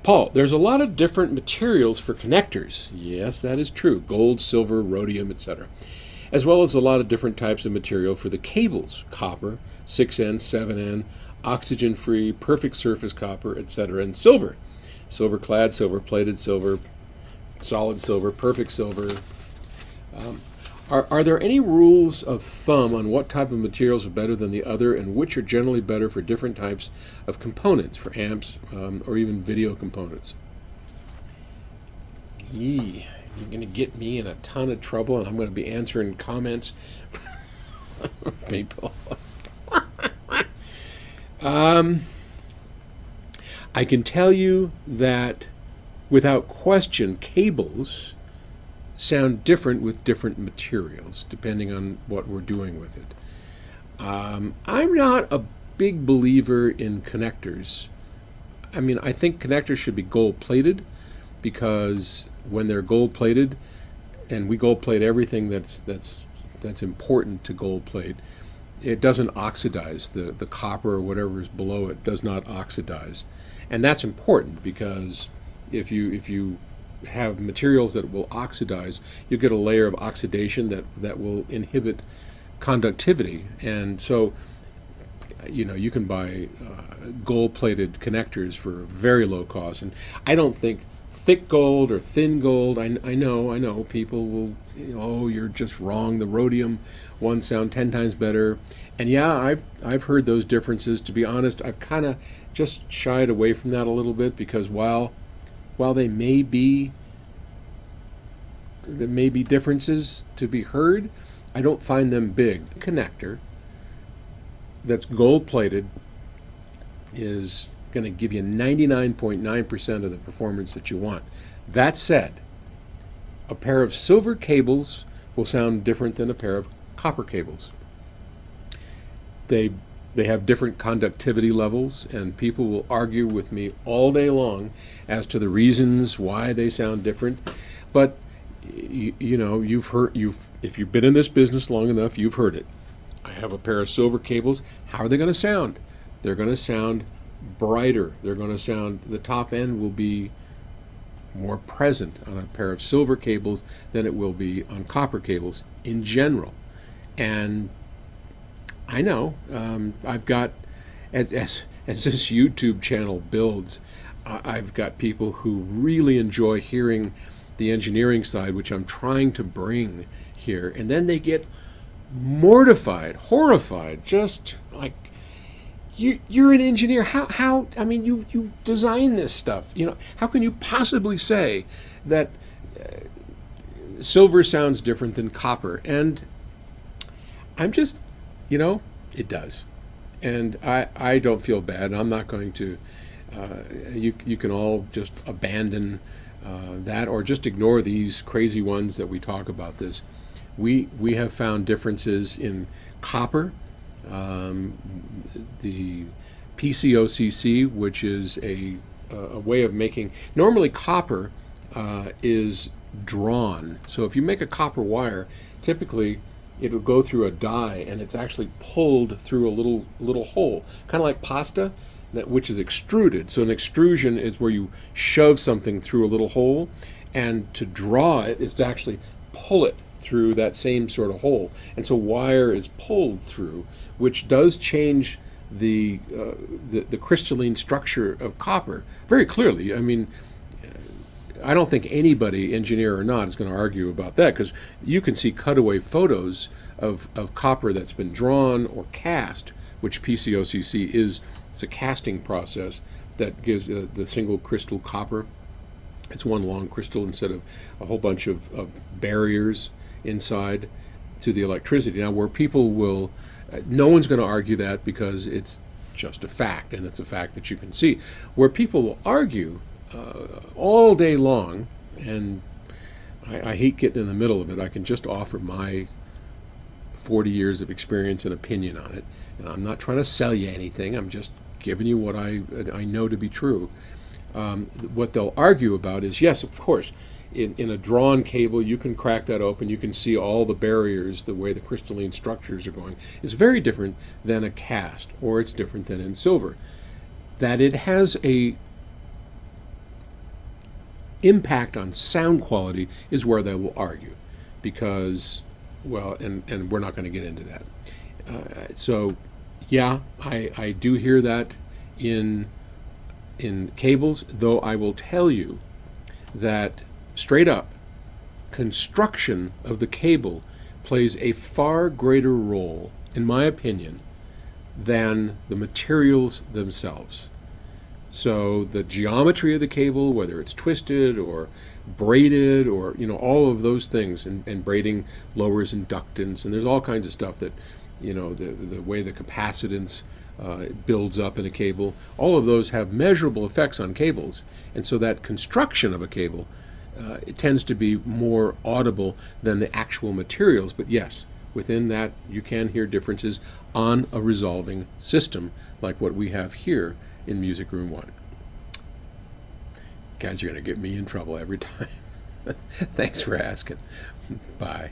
Paul, there's a lot of different materials for connectors. Yes, that is true. Gold, silver, rhodium, etc. As well as a lot of different types of material for the cables. Copper, 6N, 7N, oxygen-free, perfect surface copper, etc. And silver. Silver-clad, silver-plated silver, solid silver, perfect silver. Are there any rules of thumb on what type of materials are better than the other and which are generally better for different types of components, for amps or even video components? You're going to get me in a ton of trouble, and I'm going to be answering comments from people. I can tell you that without question, cables sound different with different materials, depending on what we're doing with it. I'm not a big believer in connectors. I mean, I think connectors should be gold-plated, because when they're gold-plated, and we gold-plate everything that's important to gold-plate, it doesn't oxidize. The copper or whatever is below it does not oxidize. And that's important, because if you have materials that will oxidize, you get a layer of oxidation that will inhibit conductivity. And so, you can buy gold-plated connectors for very low cost. And I don't think thick gold or thin gold, I know people will, oh, you're just wrong, the rhodium ones sound 10 times better. And yeah, I've heard those differences. To be honest, I've kind of just shied away from that a little bit, because while there may be differences to be heard, I don't find them big. A connector that's gold-plated is going to give you 99.9% of the performance that you want. That said, a pair of silver cables will sound different than a pair of copper cables. They have different conductivity levels, and people will argue with me all day long as to the reasons why they sound different. But if you've been in this business long enough, you've heard it. I have a pair of silver cables. How are they going to sound? They're going to sound brighter. They're going to sound, the top end will be more present on a pair of silver cables than it will be on copper cables in general. And I know, I've got, as this YouTube channel builds, I've got people who really enjoy hearing the engineering side, which I'm trying to bring here, and then they get mortified, horrified, just like, you're an engineer. How? I mean, you design this stuff. How can you possibly say that silver sounds different than copper? And I'm just, it does. And I don't feel bad. I'm not going to. You can all just abandon that, or just ignore these crazy ones that we talk about this. We have found differences in copper. The PCOCC, which is a way of making, normally copper is drawn. So if you make a copper wire, typically it'll go through a die, and it's actually pulled through a little hole, kind of like pasta, which is extruded. So an extrusion is where you shove something through a little hole, and to draw it is to actually pull it through that same sort of hole. And so wire is pulled through, which does change the crystalline structure of copper very clearly. I mean, I don't think anybody, engineer or not, is going to argue about that, because you can see cutaway photos of copper that's been drawn or cast, which PCOCC is. It's a casting process that gives the single crystal copper. It's one long crystal instead of a whole bunch of barriers inside to the electricity. Now, where people will, no one's going to argue that, because it's just a fact, and it's a fact that you can see. Where people will argue all day long, and I hate getting in the middle of it. I can just offer my 40 years of experience and opinion on it, and I'm not trying to sell you anything. I'm just giving you what I know to be true. What they'll argue about is, yes, of course, in a drawn cable, you can crack that open, you can see all the barriers, the way the crystalline structures are going. It's very different than a cast, or it's different than in silver. That it has a impact on sound quality is where they will argue, because, well, and we're not going to get into that. So, yeah, I do hear that in cables, though I will tell you that straight up, construction of the cable plays a far greater role, in my opinion, than the materials themselves. So the geometry of the cable, whether it's twisted or braided or, all of those things, and braiding lowers inductance, and there's all kinds of stuff that, the way the capacitance builds up in a cable, all of those have measurable effects on cables. And so that construction of a cable, it tends to be more audible than the actual materials. But yes, within that, you can hear differences on a resolving system like what we have here in Music Room 1. Guys, you're going to get me in trouble every time. Thanks for asking. Bye.